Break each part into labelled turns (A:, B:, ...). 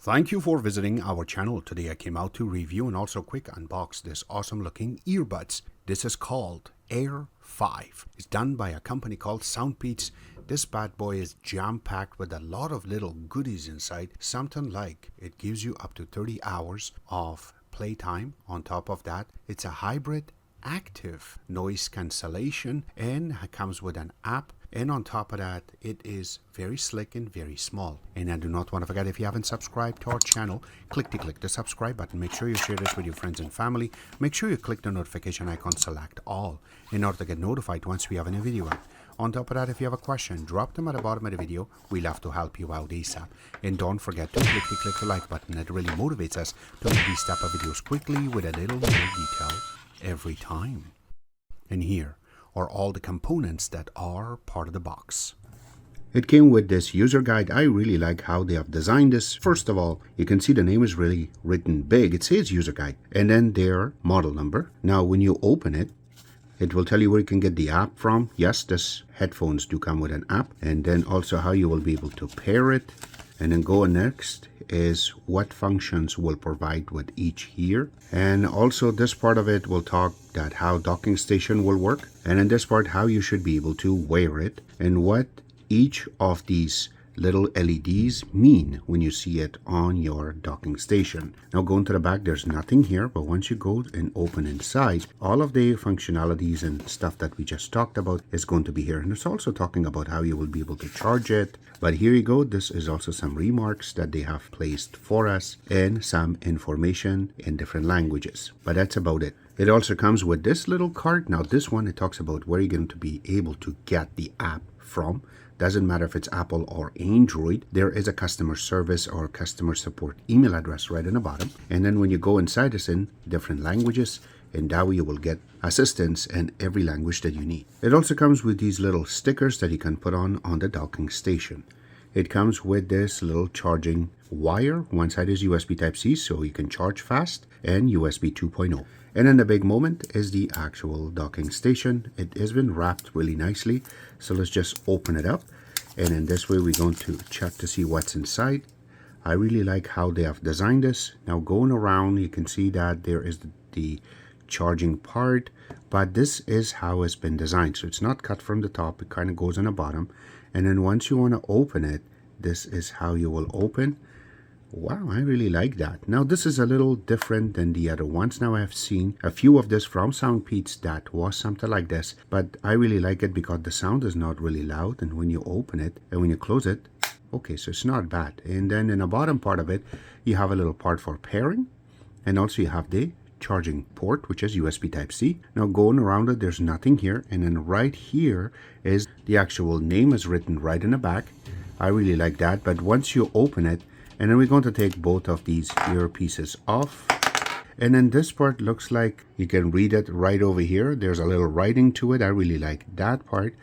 A: Thank you for visiting our channel. Today I came out to review and also quick unbox this awesome looking earbuds. This is called Air5. It's done by a company called Soundpeats. This bad boy is jam-packed with a lot of little goodies inside. Something like it gives you up to 30 hours of playtime. On top of that, it's a hybrid active noise cancellation and it comes with an app. And on top of that, it is very slick and very small. And I do not want to forget, if you haven't subscribed to our channel, click the subscribe button. Make sure you share this with your friends and family. Make sure you click the notification icon, select all, in order to get notified once we have a new video out. On top of that, if you have a question, drop them at the bottom of the video. We love to help you out ASAP. And don't forget to click the like button. It really motivates us to make these type of videos quickly with a little more detail every time. And here are all the components that are part of the box. It came with this user guide. I really like how they have designed this. First of all, you can see the name is really written big. It says user guide and then their model number. Now when you open it, it will tell you where you can get the app from. Yes, this headphones do come with an app, and then also how you will be able to pair it. And then go next is what functions will provide with each ear. And also this part of it will talk that how docking station will work. And in this part, how you should be able to wear it and what each of these little LEDs mean when you see it on your docking station. Now going to the back, there's nothing here, but once you go and open inside, all of the functionalities and stuff that we just talked about is going to be here. And it's also talking about how you will be able to charge it. But here you go, this is also some remarks that they have placed for us and some information in different languages. But that's about it. It also comes with this little card. Now this one, it talks about where you're going to be able to get the app from. Doesn't matter if it's Apple or Android. There is a customer service or customer support email address right in the bottom. And then when you go inside, it's in different languages. And that way you will get assistance in every language that you need. It also comes with these little stickers that you can put on the docking station. It comes with this little charging wire. One side is USB Type-C, so you can charge fast, and USB 2.0. And then the big moment is the actual docking station. It has been wrapped really nicely. So let's just open it up. And in this way, we're going to check to see what's inside. I really like how they have designed this. Now going around, you can see that there is the charging part, but this is how it's been designed. So it's not cut from the top. It kind of goes on the bottom. And then once you want to open it, this is how you will open. Wow, I really like that. Now this is a little different than the other ones. Now I have seen a few of this from Soundpeats that was something like this, but I really like it because the sound is not really loud, and when you open it and when you close it, okay, so it's not bad. And then in the bottom part of it, you have a little part for pairing, and also you have the charging port, which is USB Type-C. Now going around it, there's nothing here, and then right here is the actual name is written right in the back. I really like that. But once you open it, and then we're going to take both of these earpieces off. And then this part looks like you can read it right over here. There's a little writing to it. I really like that part.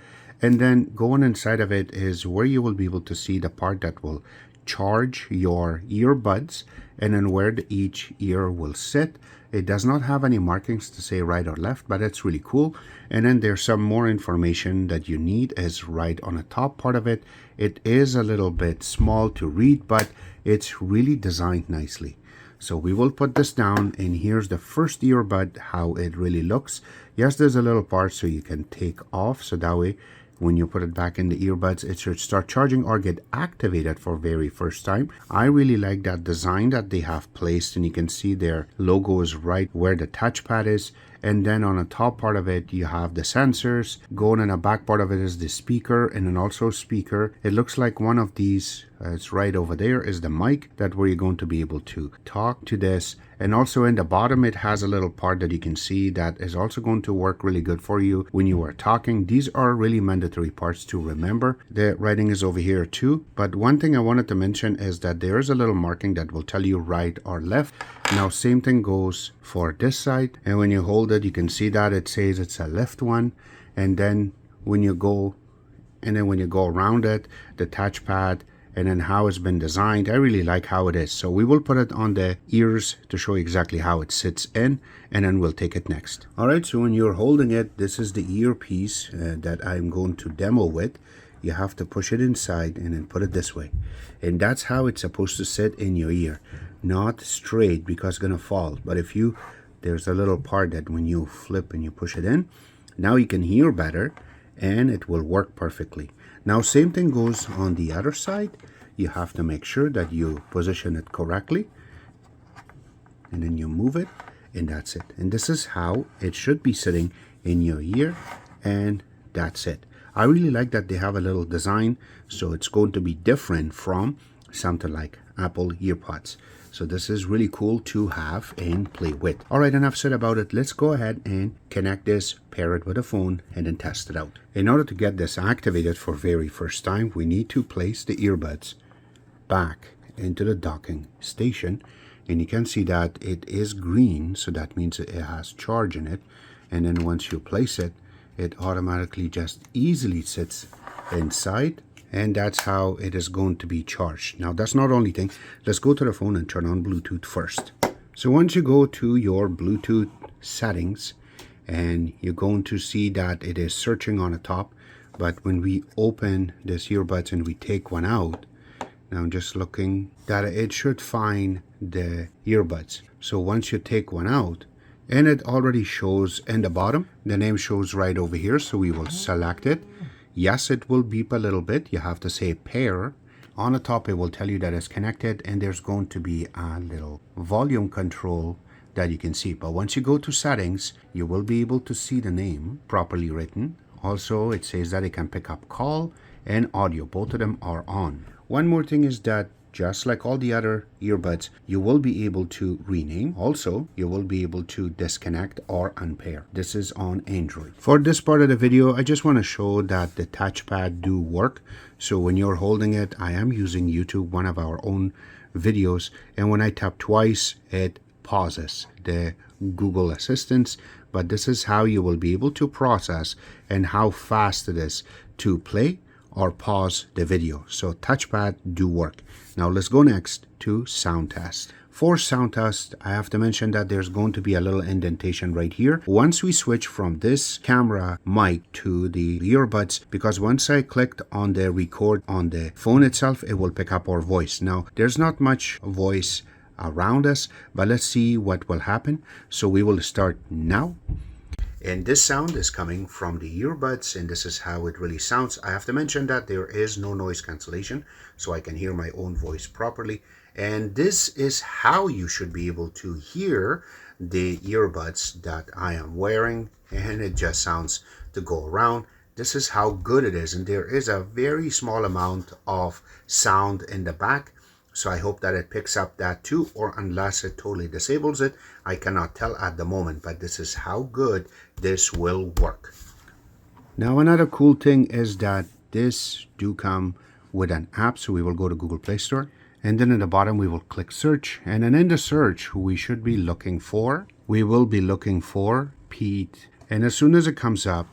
A: And then going inside of it is where you will be able to see the part that will charge your earbuds and then where each ear will sit. It does not have any markings to say right or left, but it's really cool. And then there's some more information that you need is right on the top part of it. It is a little bit small to read, but it's really designed nicely. So we will put this down, and here's the first earbud, how it really looks. Yes, there's a little part so you can take off, so that way when you put it back in the earbuds, it should start charging or get activated for very first time. I really like that design that they have placed, and you can see their logo is right where the touchpad is. And then on the top part of it, you have the sensors. Going in the back part of it is the speaker, and then also speaker. It looks like one of these, it's right over there, is the mic that where you're going to be able to talk to this. And also in the bottom, it has a little part that you can see that is also going to work really good for you when you are talking. These are really mandatory parts to remember. The writing is over here too. But one thing I wanted to mention is that there is a little marking that will tell you right or left. Now same thing goes for this side. And when you hold it, you can see that it says it's a left one. And then when you go around it, the touchpad, and then how it's been designed, I really like how it is. So we will put it on the ears to show exactly how it sits in, and then we'll take it next. All right, so when you're holding it, this is the earpiece that I'm going to demo with. you have to push it inside and then put it this way. And that's how it's supposed to sit in your ear, not straight because it's gonna fall. But if you, there's a little part that when you flip and you push it in, now you can hear better and it will work perfectly. Now same thing goes on the other side. You have to make sure that you position it correctly and then you move it, and that's it. And this is how it should be sitting in your ear, and that's it. I really like that they have a little design, so it's going to be different from something like Apple EarPods. So this is really cool to have and play with. All right, enough said about it. Let's go ahead and connect this, pair it with a phone, and then test it out. In order to get this activated for very first time, we need to place the earbuds back into the docking station. And you can see that it is green, so that means it has charge in it. And then once you place it, it automatically just easily sits inside, and that's how it is going to be charged. Now that's not the only thing. Let's go to the phone and turn on Bluetooth first. So once you go to your Bluetooth settings, and you're going to see that it is searching on the top, but when we open this earbuds and we take one out, now I'm just looking that it should find the earbuds. So once you take one out, and it already shows in the bottom, the name shows right over here, so we will select it. Yes, it will beep a little bit. You have to say pair. On the top it will tell you that it's connected, and there's going to be a little volume control that you can see. But once you go to settings, you will be able to see the name properly written. Also, it says that it can pick up call and audio. Both of them are on. One more thing is that just like all the other earbuds, you will be able to rename. Also, you will be able to disconnect or unpair. This is on Android. For this part of the video, I just want to show that the touchpad do work. So when you're holding it, I am using YouTube, one of our own videos, and when I tap twice, it pauses the Google Assistants. But this is how you will be able to process and how fast it is to play or pause the video. So touchpad do work. Now let's go next to sound test. For sound test, I have to mention that there's going to be a little indentation right here. Once we switch from this camera mic to the earbuds, because once I clicked on the record on the phone itself, it will pick up our voice. Now there's not much voice around us, but let's see what will happen. So we will start now. And this sound is coming from the earbuds, and this is how it really sounds. I have to mention that there is no noise cancellation, so I can hear my own voice properly. And this is how you should be able to hear the earbuds that I am wearing, and it just sounds to go around. This is how good it is, and there is a very small amount of sound in the back. So I hope that it picks up that too, or unless it totally disables it, I cannot tell at the moment, but this is how good this will work. Now another cool thing is that this do come with an app, so we will go to Google Play Store, and then at the bottom we will click search, and then in the search we should be looking for, Pete, and as soon as it comes up,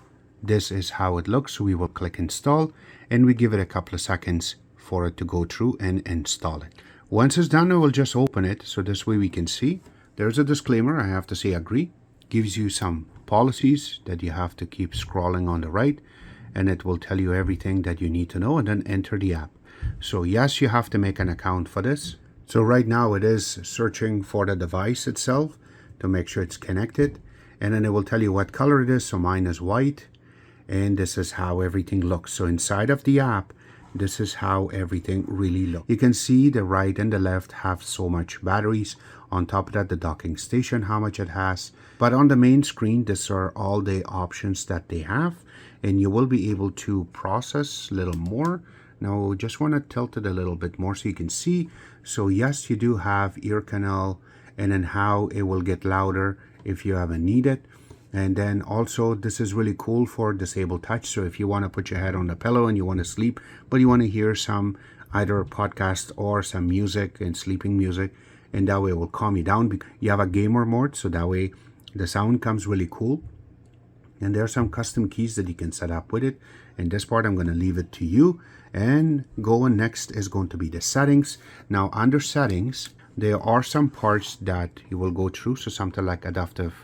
A: this is how it looks. So we will click install, and we give it a couple of seconds for it to go through and install it. Once it's done, I will just open it, so this way we can see. There's a disclaimer. I have to say agree. Gives you some policies that you have to keep scrolling on the right, and it will tell you everything that you need to know, and then enter the app. So yes, you have to make an account for this. So right now it is searching for the device itself to make sure it's connected, and then it will tell you what color it is. So mine is white, and this is how everything looks. So inside of the app, this is how everything really looks. You can see the right and the left have so much batteries. On top of that, the docking station, how much it has. But on the main screen, these are all the options that they have, and you will be able to process a little more. Now, just want to tilt it a little bit more so you can see. So yes, you do have ear canal, and then how it will get louder if you ever need it. And then also, this is really cool for disabled touch. So if you want to put your head on the pillow and you want to sleep, but you want to hear some either podcast or some music and sleeping music, and that way it will calm you down. You have a gamer mode, so that way the sound comes really cool. And there are some custom keys that you can set up with it. And this part, I'm going to leave it to you. And going next is going to be the settings. Now, under settings, there are some parts that you will go through. So something like adaptive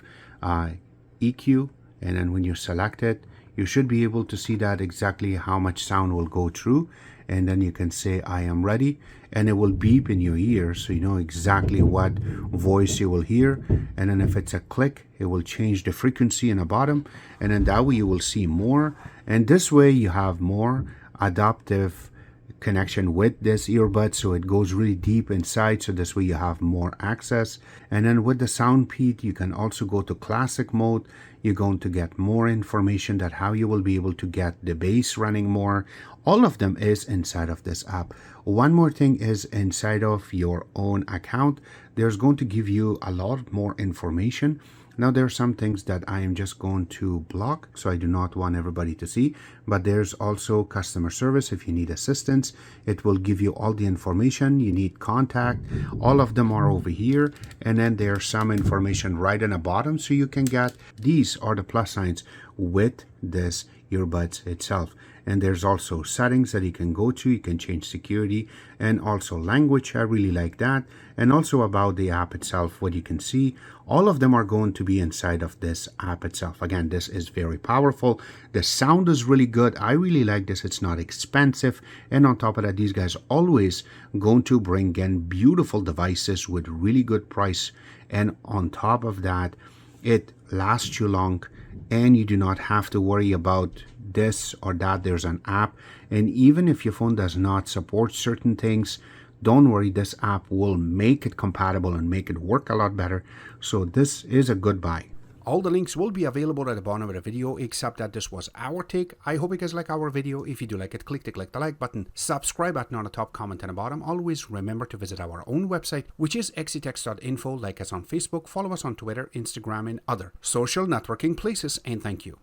A: EQ, and then when you select it, you should be able to see that exactly how much sound will go through. And then you can say I am ready, and it will beep in your ear so you know exactly what voice you will hear. And then if it's a click, it will change the frequency in the bottom, and then that way you will see more. And this way you have more adaptive connection with this earbud, so it goes really deep inside, so this way you have more access. And then with the Soundpeats, you can also go to classic mode. You're going to get more information that how you will be able to get the bass running more. All of them is inside of this app. One more thing is inside of your own account, there's going to give you a lot more information. Now there are some things that I am just going to block, so I do not want everybody to see, but there's also customer service. If you need assistance, it will give you all the information you need, contact, all of them are over here. And then there's some information right in the bottom, so you can get these are the plus signs with this earbuds itself. And there's also settings that you can go to. You can change security and also language. I really like that. And also about the app itself, what you can see, all of them are going to be inside of this app itself. Again, this is very powerful. The sound is really good. I really like this. It's not expensive. And on top of that, these guys always going to bring in beautiful devices with really good price. And on top of that, it lasts you long, and you do not have to worry about this or that. There's an app, and even if your phone does not support certain things, don't worry, this app will make it compatible and make it work a lot better. So this is a good buy. All the links will be available at the bottom of the video, except that this was our take. I hope you guys like our video. If you do like it, click the like button, subscribe button on the top, comment on the bottom. Always remember to visit our own website, which is xctex.info. Like us on Facebook, follow us on Twitter, Instagram, and other social networking places, and thank you.